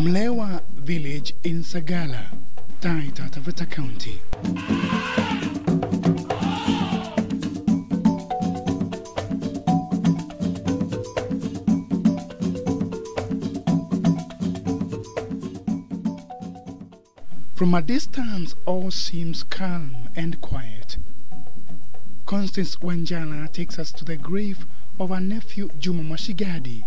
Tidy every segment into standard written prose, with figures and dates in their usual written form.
Mlewa village in Sagala, Taita Taveta County. From a distance, all seems calm and quiet. COSTICE WANJALA takes us to the grave of our nephew Juma Mwashigadi.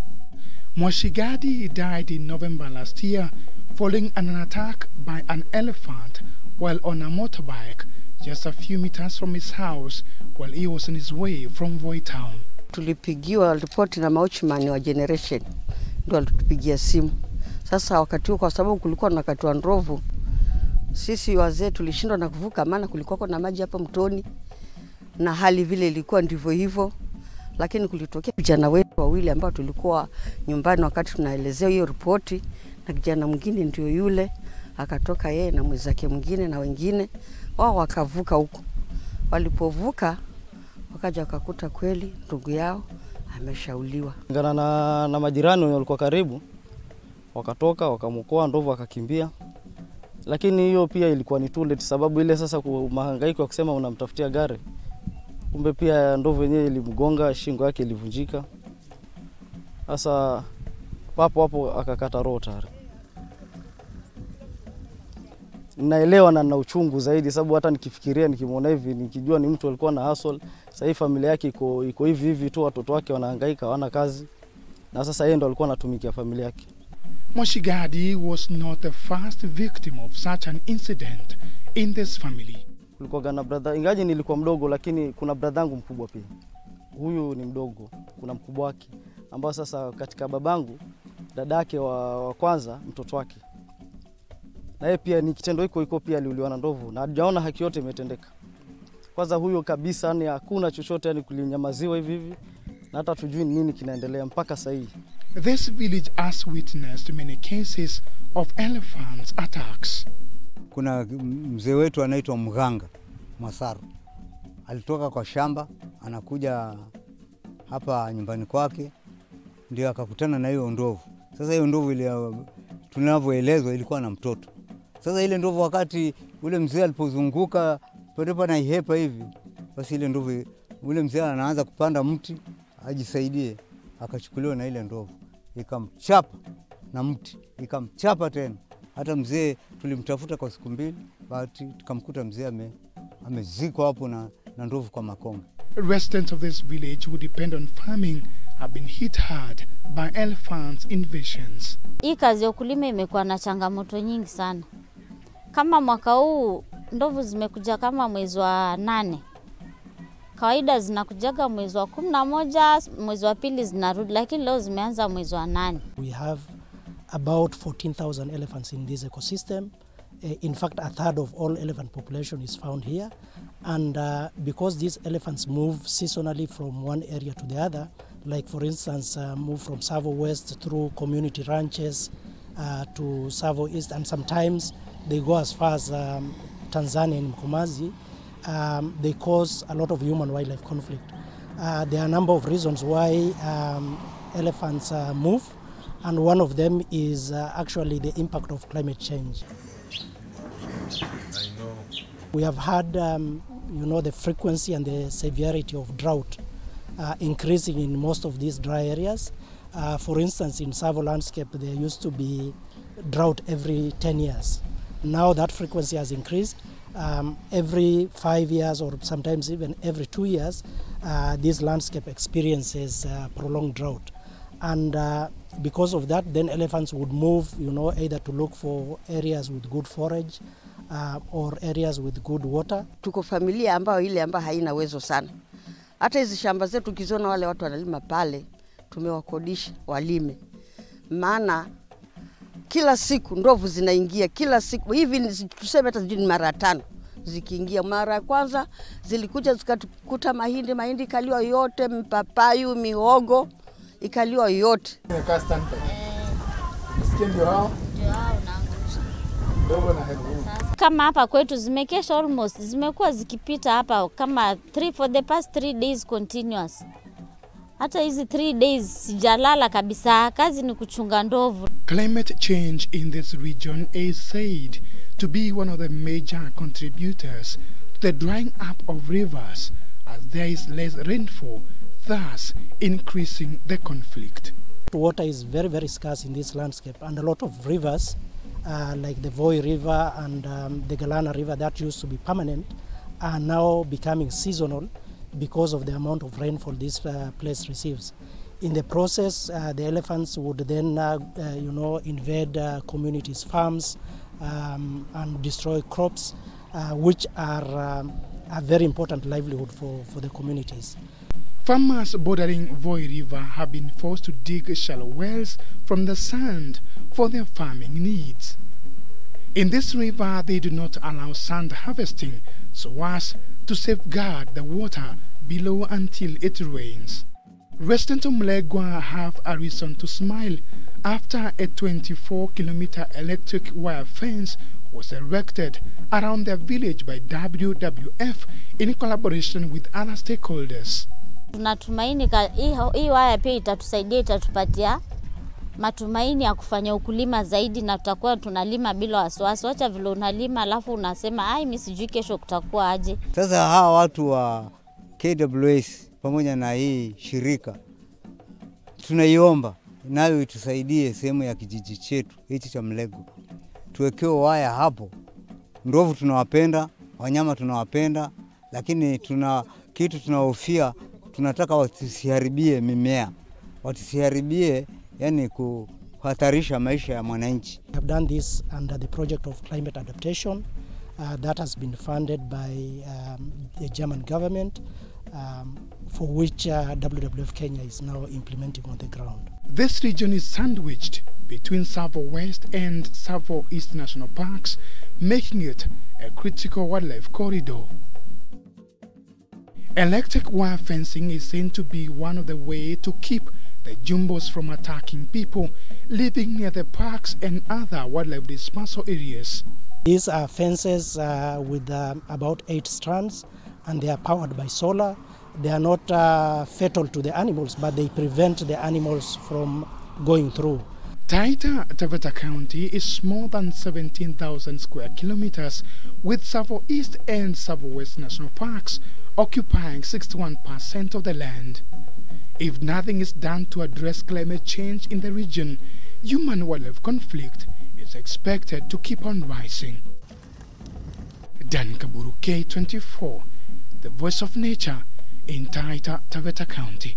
Mwashigadi died in November last year following an attack by an elephant while on a motorbike just a few meters from his house while he was on his way from Voi Town. Tulipigiwa ripoti na MOHAMED wa generation ndio alitupigia simu. Sasa wakati huo kwa sababu kulikuwa na wakati wa ndovu, sisi wazee tulishindwa na kuvuka maana kulikuwa na maji hapa mtoni na hali vile ilikuwa ndivyo hivyo. Lakini kulitokea vijana wetu wawili ambao tulikuwa nyumbani wakati tunaelezea hiyo ripoti, na kijana mwingine ndio yule akatoka yeye na mwenzake mwingine na wengine wao wakavuka huko. Walipovuka wakaja wakakuta kweli ndugu yao ameshauliwa. Ngana na majirani walikuwa karibu, wakatoka wakamwokoa ndovu akakimbia. Lakini hiyo pia ilikuwa ni too late sababu ile sasa mahangaiko ya kusema unamtafutia gari. Kumbe pia ndovu yenyewe ilimgonga, shingo yake ilivunjika. Sasa hapo akakata roho tayari. Naelewa na na uchungu zaidi sababu hata nikifikiria nikimwona hivi nikijua ni mtu alikuwa na hustle, sasa hii familia yake iko hivi tu, watoto wake wanahangaika, hawana kazi. Na sasa yeye ndo alikuwa anatumikia familia yake. Mwashigadi was not the first victim of such an incident in this family. Kulikuwa na brother, ingaje nilikuwa mdogo lakini kuna brother yangu mkubwa pia. Huyu ni mdogo, kuna mkubwa wake ambao sasa katika babangu dadake wa kwanza mtoto wake. Na yeye pia ni kitendo iko pia aliuliwa na ndovu na hajaona haki yote imetendeka. Kwanza huyo kabisa ni hakuna chochote yani kulinyamaziwa hivi na hata tujui nini kinaendelea mpaka sasa hivi. This village has witnessed many cases of elephants attacks. Kuna mzee wetu anaitwa Mganga Masaru. Alitoka kwa shamba, anakuja hapa nyumbani kwake, ndio akakutana na hiyo ndovu. Sasa hiyo ndovu ile tunavyoelezwa ilikuwa na mtoto. Sasa ile ndovu wakati ule mzee alipozunguka perepa na ihepa hivi, basi ile ndovu ule mzee anaanza kupanda mti ajisaidie, akachukuliwa na ile ndovu. Ikamchapa na mti, ikamchapa tena. Hata mzee tulimtafuta kwa siku mbili, bahati tukamkuta mzee amezikwa hapo na ndovu kwa makonge. Residents of this village who depend on farming have been hit hard by elephants' invasions. Hii kazi ya kulima imekuwa na changamoto nyingi sana. Kama mwaka huu ndovu zimekuja kama mwezi wa 8. Kawaida zinakujaga mwezi wa 11, mwezi wa pili zinarudi, lakini leo zimeanza mwezi wa 8. We have about 14,000 elephants in this ecosystem. In fact, a third of all elephant population is found here. And because these elephants move seasonally from one area to the other, like for instance, move from Savo West through community ranches to Savo East, and sometimes they go as far as Tanzania and Mkomazi, they cause a lot of human-wildlife conflict. There are a number of reasons why elephants move, and one of them is actually the impact of climate change. We have had, the frequency and the severity of drought increasing in most of these dry areas. For instance, in Savo landscape, there used to be drought every 10 years. Now that frequency has increased. Every 5 years or sometimes even every 2 years, this landscape experiences prolonged drought. And because of that, then elephants would move, either to look for areas with good forage or areas with good water. Tuko familia ambayo ile ambayo haina uwezo sana. Hata hizi shamba zetu kiziona wale watu wanalima pale, tumewakodisha walime. Maana kila siku ndovu zinaingia, kila siku hivi tuseme hata ni mara 5 zikiingia. Mara ya kwanza zilikuja zikakuta mahindi kaliwa yote, mpapayu, mihogo ikaliwa yote. Kama hapa kwetu zimekesha almost, zimekuwa zikipita hapa kama for the past 3 days continuous. Hata hizi 3 days sijalala kabisa, kazi ni kuchunga ndovu. Climate change in this region is said to be one of the major contributors to the drying up of rivers as there is less rainfall, thus increasing the conflict. Water is very, very scarce in this landscape, and a lot of rivers like the Voi River and the Galana River that used to be permanent are now becoming seasonal because of the amount of rainfall this place receives. In the process, the elephants would then, invade communities' farms and destroy crops, which are a very important livelihood for the communities. Farmers bordering Voi River have been forced to dig shallow wells from the sand for their farming needs. In this river, they do not allow sand harvesting so as to safeguard the water below until it rains. Residents of Mlegwa have a reason to smile after a 24-kilometer electric wire fence was erected around their village by WWF in collaboration with other stakeholders. Tunatumaini hii waya pia itatusaidia, itatupatia matumaini ya kufanya ukulima zaidi na tutakuwa tunalima bila wasiwasi. Acha vile unalima alafu unasema mimi sijui kesho kutakuwa aje. Sasa hawa watu wa KWS pamoja na hii shirika tunaiomba nayo itusaidie sehemu ya kijiji chetu hichi cha Mlegwa. Tuwekewe waya hapo. Ndovu tunawapenda, wanyama tunawapenda, lakini kitu tunahofia, tunataka wasisiharibie mimea. Wasisiharibie, yani kuhatarisha maisha ya mwananchi. We have done this under the project of climate adaptation that has been funded by the German government, for which WWF Kenya is now implementing on the ground. This region is sandwiched between Savo West and Savo East National Parks, making it a critical wildlife corridor. Electric wire fencing is seen to be one of the ways to keep the jumbos from attacking people living near the parks and other wildlife dispersal areas. These are fences with about 8 strands, and they are powered by solar. They are not fatal to the animals, but they prevent the animals from going through. Taita Taveta County is more than 17,000 square kilometers, with Savo East and Savo West National Parks occupying 61% of the land. If nothing is done to address climate change in the region, human-wildlife conflict is expected to keep on rising. Dan Kaburu, K24, the voice of nature in Taita Taveta County.